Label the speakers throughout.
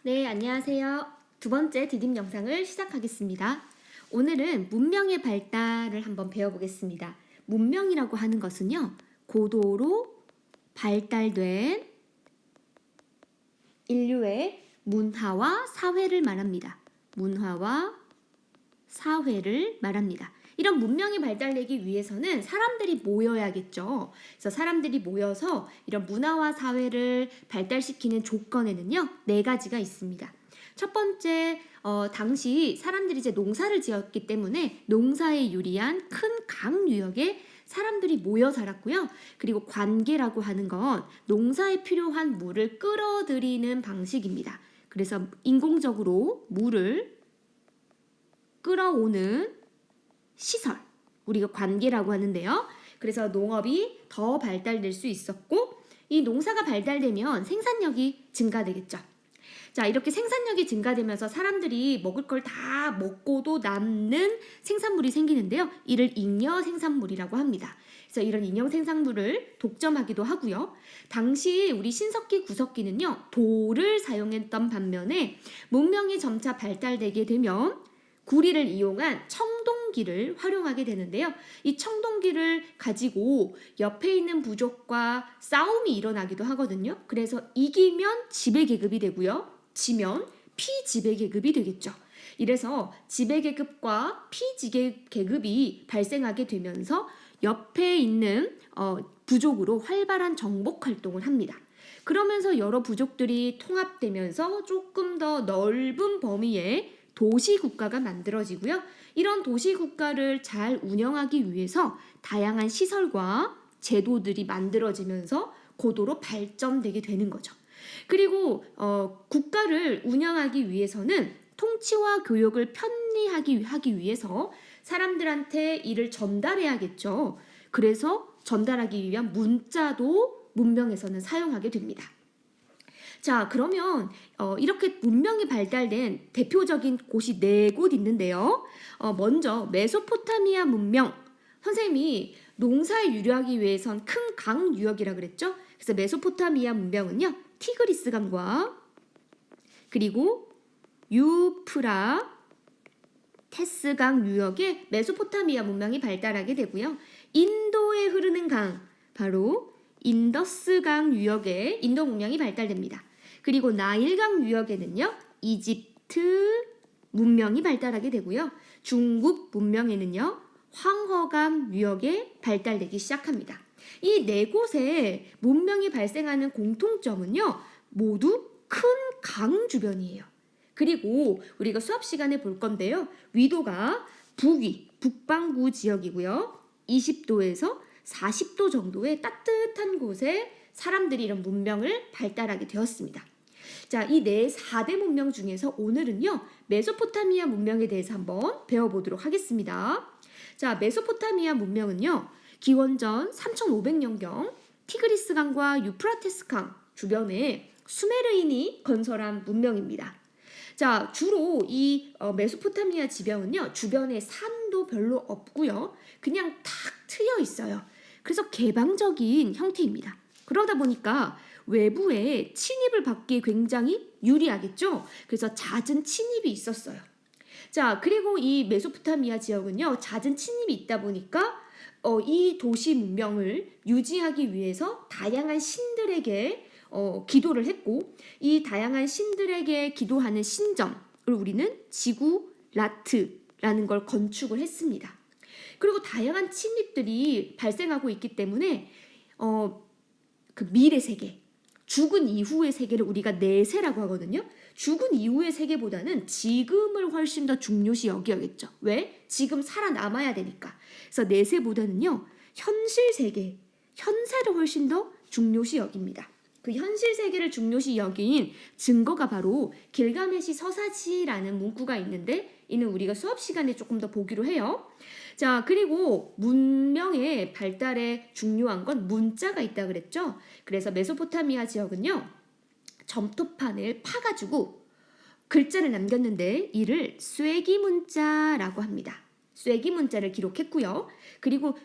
Speaker 1: 네, 안녕하세요. 두 번째 디딤 영상을 시작하겠습니다. 오늘은 문명의 발달을 한번 배워보겠습니다. 문명이라고 하는 것은요, 고도로 발달된 인류의 문화와 사회를 말합니다. 문화와 사회를 말합니다. 이런 문명이 발달되기 위해서는 사람들이 모여야겠죠. 그래서 사람들이 모여서 이런 문화와 사회를 발달시키는 조건에는요, 네 가지가 있습니다. 첫 번째, 당시 사람들이 이제 농사를 지었기 때문에 농사에 유리한 큰 강 유역에 사람들이 모여 살았고요. 그리고 관계라고 하는 건 농사에 필요한 물을 끌어들이는 방식입니다. 그래서 인공적으로 물을 끌어오는 시설, 우리가 관계라고 하는데요. 그래서 농업이 더 발달될 수 있었고, 이 농사가 발달되면 생산력이 증가되겠죠. 자, 이렇게 생산력이 증가되면서 사람들이 먹을 걸 다 먹고도 남는 생산물이 생기는데요. 이를 잉여 생산물이라고 합니다. 그래서 이런 잉여 생산물을 독점하기도 하고요. 당시 우리 신석기, 구석기는요, 돌을 사용했던 반면에 문명이 점차 발달되게 되면 구리를 이용한 청동기를 활용하게 되는데요. 이 청동기를 가지고 옆에 있는 부족과 싸움이 일어나기도 하거든요. 그래서 이기면 지배계급이 되고요. 지면 피지배계급이 되겠죠. 이래서 지배계급과 피지배계급이 발생하게 되면서 옆에 있는 부족으로 활발한 정복 활동을 합니다. 그러면서 여러 부족들이 통합되면서 조금 더 넓은 범위의 도시국가가 만들어지고요. 이런 도시국가를 잘 운영하기 위해서 다양한 시설과 제도들이 만들어지면서 고도로 발전되게 되는 거죠. 그리고 국가를 운영하기 위해서는 통치와 교육을 편리하기 위해서 사람들한테 이를 전달해야겠죠. 그래서 전달하기 위한 문자도 문명에서는 사용하게 됩니다. 자, 그러면 이렇게 문명이 발달된 대표적인 곳이 네 곳 있는데요. 먼저 메소포타미아 문명. 선생님이 농사에 유리하기 위해선 큰 강 유역이라 그랬죠. 그래서 메소포타미아 문명은요, 티그리스 강과 그리고 유프라테스 강 유역에 메소포타미아 문명이 발달하게 되고요. 인도에 흐르는 강, 바로 인더스 강 유역에 인도 문명이 발달됩니다. 그리고 나일강 유역에는요, 이집트 문명이 발달하게 되고요. 중국 문명에는요, 황허강 유역에 발달되기 시작합니다. 이 네 곳의 문명이 발생하는 공통점은요, 모두 큰 강 주변이에요. 그리고 우리가 수업 시간에 볼 건데요, 위도가 북방부 지역이고요. 20도에서 40도 정도의 따뜻한 곳에 사람들이 이런 문명을 발달하게 되었습니다. 자, 이 네 4대 문명 중에서 오늘은요, 메소포타미아 문명에 대해서 한번 배워보도록 하겠습니다. 자, 메소포타미아 문명은요, 기원전 3500년경 티그리스 강과 유프라테스 강 주변에 수메르인이 건설한 문명입니다. 자, 주로 이 메소포타미아 지방은요, 주변에 산도 별로 없고요, 그냥 탁 트여 있어요. 그래서 개방적인 형태입니다. 그러다 보니까 외부에 침입을 받기에 굉장히 유리하겠죠. 그래서 잦은 침입이 있었어요. 자, 그리고 이 메소포타미아 지역은요, 잦은 침입이 있다 보니까 이 도시 문명을 유지하기 위해서 다양한 신들에게 기도를 했고, 이 다양한 신들에게 기도하는 신전을 우리는 지구라트라는 걸 건축을 했습니다. 그리고 다양한 침입들이 발생하고 있기 때문에 그 미래 세계, 죽은 이후의 세계를 우리가 내세라고 하거든요. 죽은 이후의 세계보다는 지금을 훨씬 더 중요시 여겨야겠죠. 왜? 지금 살아남아야 되니까. 그래서 내세보다는요, 현실 세계, 현세를 훨씬 더 중요시 여깁니다. 그 현실 세계를 중요시 여긴 증거가 바로 길가메시 서사지라는 문구가 있는데, 이는 우리가 수업 시간에 조금 더 보기로 해요. 자, 그리고 문명의 발달에 중요한 건 문자가 있다 그랬죠. 그래서 메소포타미아 지역은요, 점토판을 파가지고 글자를 남겼는데 이를 쐐기 문자라고 합니다. 쐐기 문자를 기록했고요. 그리고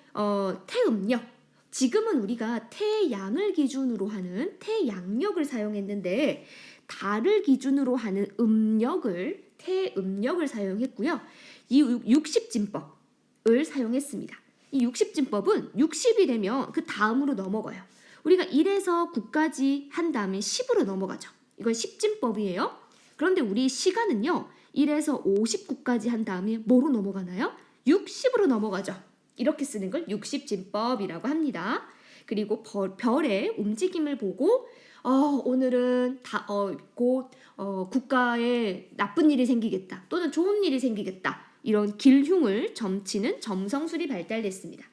Speaker 1: 태음력, 지금은 우리가 태양을 기준으로 하는 태양력을 사용했는데, 달을 기준으로 하는 음력을 태음력을 사용했고요. 이 60진법을 사용했습니다. 이 60진법은 60이 되면 그 다음으로 넘어가요. 우리가 1에서 9까지 한 다음에 10으로 넘어가죠. 이건 10진법이에요. 그런데 우리 시간은요. 1에서 59까지 한 다음에 뭐로 넘어가나요? 60으로 넘어가죠. 이렇게 쓰는 걸 60진법이라고 합니다. 그리고 별의 움직임을 보고 오늘은 곧 국가에 나쁜 일이 생기겠다 또는 좋은 일이 생기겠다 이런 길흉을 점치는 점성술이 발달됐습니다.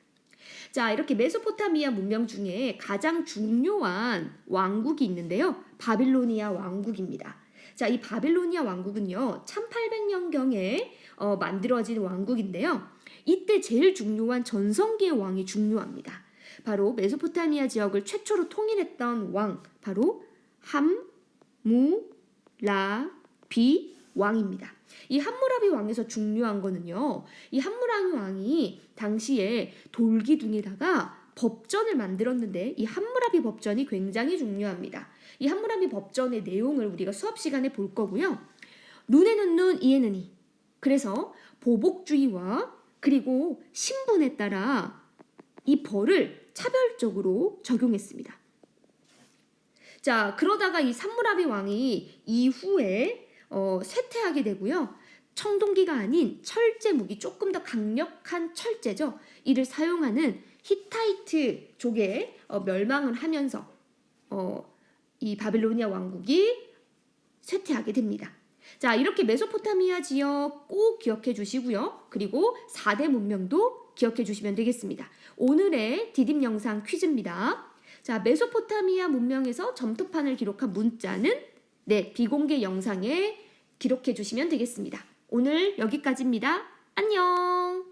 Speaker 1: 자, 이렇게 메소포타미아 문명 중에 가장 중요한 왕국이 있는데요. 바빌로니아 왕국입니다. 자, 이 바빌로니아 왕국은요. 1800년경에 만들어진 왕국인데요. 이때 제일 중요한 전성기의 왕이 중요합니다. 바로 메소포타미아 지역을 최초로 통일했던 왕, 바로 함무라비 왕입니다. 이 함무라비 왕에서 중요한 거는요. 이 함무라비 왕이 당시에 돌기둥에다가 법전을 만들었는데 이 함무라비 법전이 굉장히 중요합니다. 이 함무라비 법전의 내용을 우리가 수업 시간에 볼 거고요. 눈에는 눈, 이에는 이. 그래서 보복주의와 그리고 신분에 따라 이 벌을 차별적으로 적용했습니다. 자, 그러다가 이 함무라비 왕이 이후에 쇠퇴하게 되고요. 청동기가 아닌 철제 무기, 조금 더 강력한 철제죠. 이를 사용하는 히타이트족에 멸망을 하면서 이 바빌로니아 왕국이 쇠퇴하게 됩니다. 자, 이렇게 메소포타미아 지역 꼭 기억해 주시고요. 그리고 4대 문명도 기억해 주시면 되겠습니다. 오늘의 디딤 영상 퀴즈입니다. 자, 메소포타미아 문명에서 점토판을 기록한 문자는 비공개 영상에 기록해 주시면 되겠습니다. 오늘 여기까지입니다. 안녕!